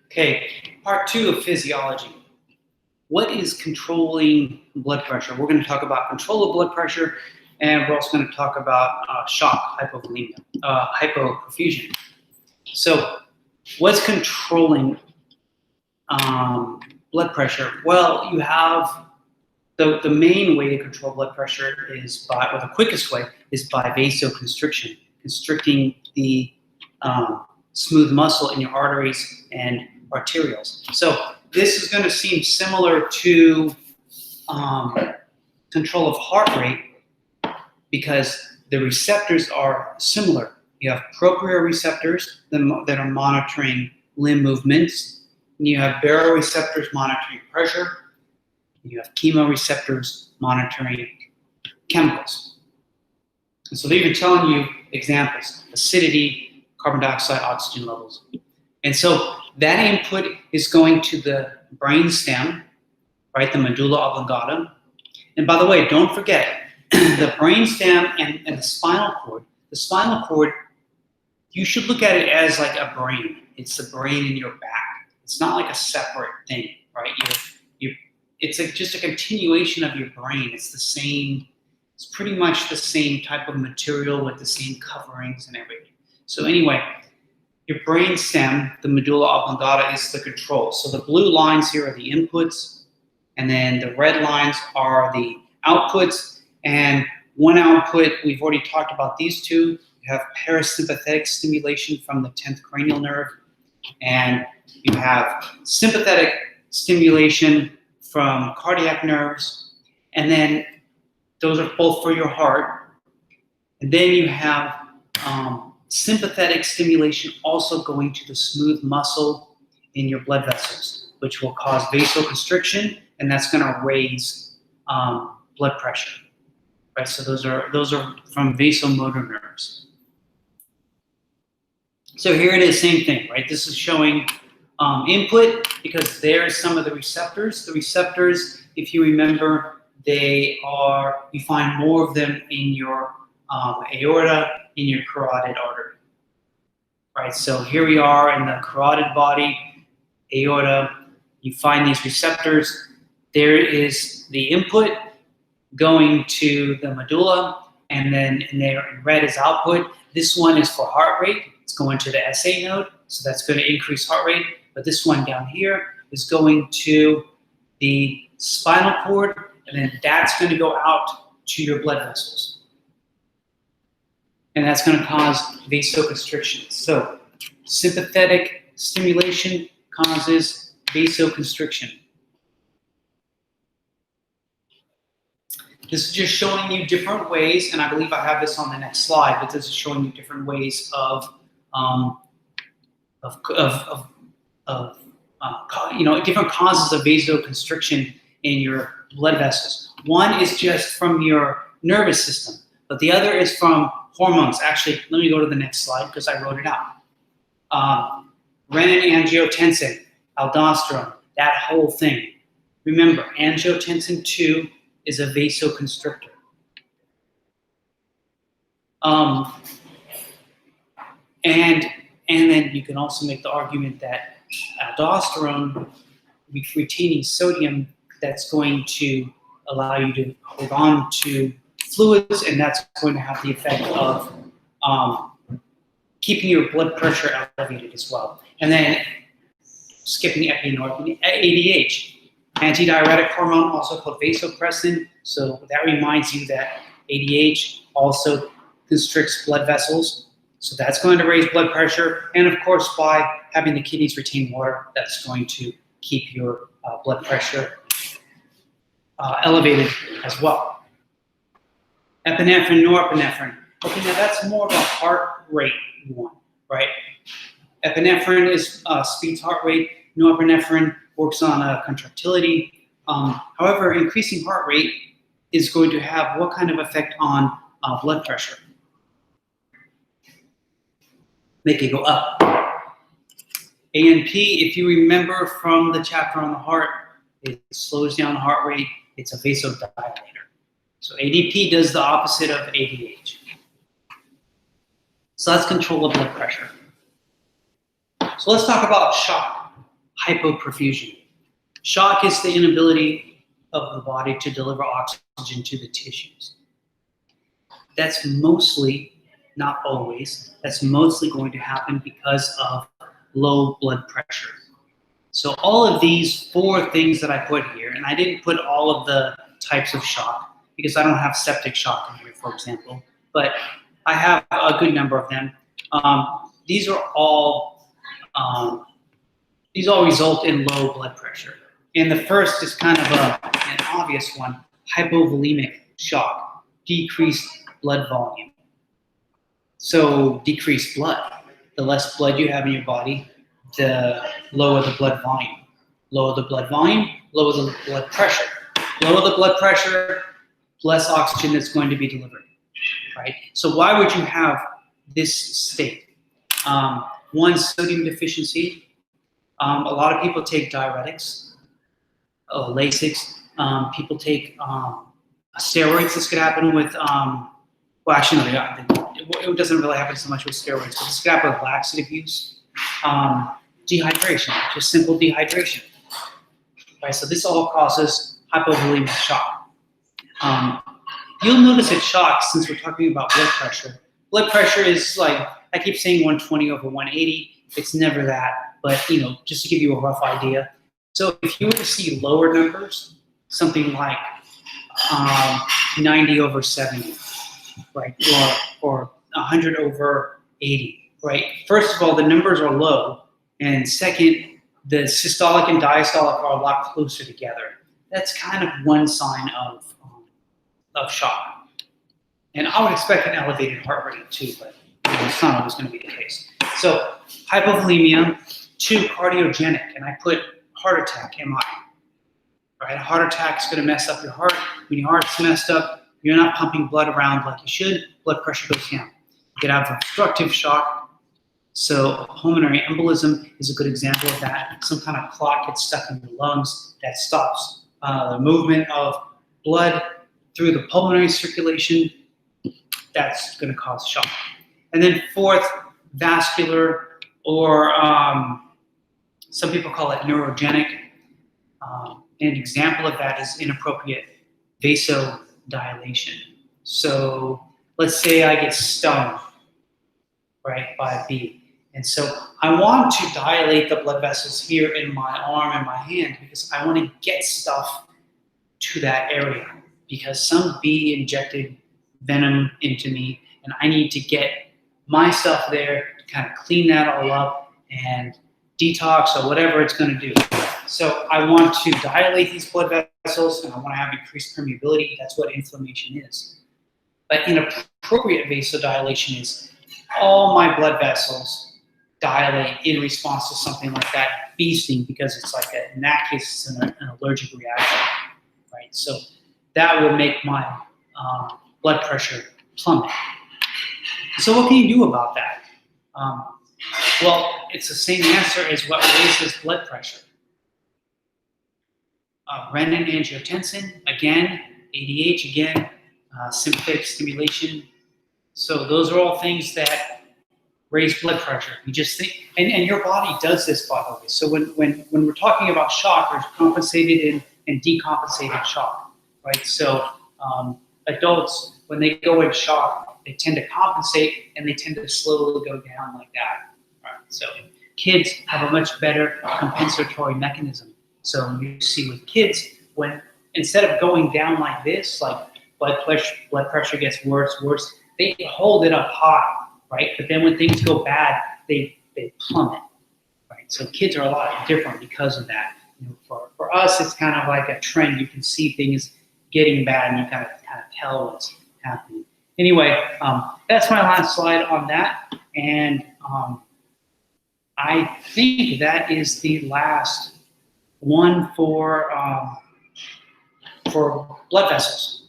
Okay, part 2 of physiology. What is controlling blood pressure? We're going to talk about control of blood pressure, and we're also going to talk about shock, hypovolemia, hypoperfusion. So, what's controlling blood pressure? Well, you have the main way to control blood pressure is by, or the quickest way, is by vasoconstriction, constricting the smooth muscle in your arteries and arterioles. So this is going to seem similar to control of heart rate because the receptors are similar. You have proprioreceptors that are monitoring limb movements, and you have baroreceptors monitoring pressure, and you have chemoreceptors monitoring chemicals. And so they're even telling you examples: acidity, carbon dioxide, oxygen levels. And so that input is going to the brain stem, right, the medulla oblongata. And by the way, don't forget, the brain stem and the spinal cord, you should look at it as like a brain. It's the brain in your back. It's not like a separate thing, right? It's just a continuation of your brain. It's the same, it's pretty much the same type of material with the same coverings and everything. So anyway, your brain stem, the medulla oblongata, is the control. So the blue lines here are the inputs, and then the red lines are the outputs. And one output, we've already talked about these two. You have parasympathetic stimulation from the 10th cranial nerve, and you have sympathetic stimulation from cardiac nerves, and then those are both for your heart. And then you have sympathetic stimulation also going to the smooth muscle in your blood vessels, which will cause vasoconstriction, and that's going to raise blood pressure. Right, so those are from vasomotor nerves. So here it is, same thing, right? This is showing input because there is some of the receptors. The receptors, if you remember, you find more of them in your aorta, in your carotid artery. Right, so here we are in the carotid body, aorta. You find these receptors. There is the input going to the medulla, and then in there in red is output. This one is for heart rate. It's going to the SA node, so that's going to increase heart rate. But this one down here is going to the spinal cord, and then that's going to go out to your blood vessels. And that's going to cause vasoconstriction. So sympathetic stimulation causes vasoconstriction. This is just showing you different ways, and I believe I have this on the next slide, but this is showing you different ways of different causes of vasoconstriction in your blood vessels. One is just from your nervous system, but the other is from hormones. Actually, let me go to the next slide because I wrote it out. Renin-angiotensin, aldosterone, that whole thing. Remember, angiotensin 2 is a vasoconstrictor. And then you can also make the argument that aldosterone, retaining sodium, that's going to allow you to hold on to fluids, and that's going to have the effect of keeping your blood pressure elevated as well. And then skipping epinorepinephrine, ADH, antidiuretic hormone, also called vasopressin. So that reminds you that ADH also constricts blood vessels. So that's going to raise blood pressure. And of course, by having the kidneys retain water, that's going to keep your blood pressure elevated as well. Epinephrine, norepinephrine. Okay, now that's more of a heart rate one, right? Epinephrine speeds heart rate. Norepinephrine works on contractility. However, increasing heart rate is going to have what kind of effect on blood pressure? Make it go up. ANP, if you remember from the chapter on the heart, it slows down the heart rate. It's a vasodilator. So ADP does the opposite of ADH. So that's control of blood pressure. So let's talk about shock, hypoperfusion. Shock is the inability of the body to deliver oxygen to the tissues. That's mostly, not always, that's mostly going to happen because of low blood pressure. So all of these 4 things that I put here, and I didn't put all of the types of shock because I don't have septic shock in here, for example, but I have a good number of them. These all result in low blood pressure. And the first is kind of an obvious one, hypovolemic shock, decreased blood volume. So decreased blood. The less blood you have in your body, the lower the blood volume. Lower the blood volume, lower the blood pressure. Lower the blood pressure, less oxygen that's going to be delivered, right? So why would you have this state? One, sodium deficiency. A lot of people take diuretics, Lasix. People take steroids. This could happen with, well, actually, no, it doesn't really happen so much with steroids, but this could happen with laxative use. Dehydration, just simple dehydration. Right, so this all causes hypovolemic shock. You'll notice it shocks since we're talking about blood pressure. Blood pressure is like, I keep saying 120 over 180. It's never that, but just to give you a rough idea. So if you were to see lower numbers, something like 90 over 70, right, or 100 over 80, right? First of all, the numbers are low, and second, the systolic and diastolic are a lot closer together. That's kind of one sign of shock. And I would expect an elevated heart rate too, but it's not always going to be the case. So hypovolemia, 2, cardiogenic, and I put heart attack, MI. Right? A heart attack is going to mess up your heart. When your heart's messed up, you're not pumping blood around like you should, blood pressure goes down. You could have obstructive shock. So pulmonary embolism is a good example of that. Some kind of clot gets stuck in the lungs that stops the movement of blood through the pulmonary circulation. That's going to cause shock. And then 4th, vascular, or some people call it neurogenic. An example of that is inappropriate vasodilation. So let's say I get stung, right, by a bee. And so I want to dilate the blood vessels here in my arm and my hand because I want to get stuff to that area because some bee injected venom into me and I need to get my stuff there to kind of clean that all up and detox or whatever it's going to do. So I want to dilate these blood vessels and I want to have increased permeability. That's what inflammation is. But inappropriate vasodilation is all my blood vessels dilate in response to something like that bee sting because it's like in that case it's an allergic reaction, right? So that will make my blood pressure plummet. So what can you do about that? Well, it's the same answer as what raises blood pressure. Renin-angiotensin, again, ADH, again, sympathetic stimulation. So those are all things that raise blood pressure. You just think, and your body does this, by the way. So when we're talking about shock, there's compensated and decompensated shock, right? So adults, when they go in shock, they tend to compensate and they tend to slowly go down like that. Right? So kids have a much better compensatory mechanism. So you see with kids, when instead of going down like this, like blood pressure gets worse, they hold it up high. Right, but then when things go bad, they plummet. Right, so kids are a lot different because of that. For us, it's kind of like a trend. You can see things getting bad, and you kind of tell what's happening. Anyway, that's my last slide on that, and I think that is the last one for blood vessels.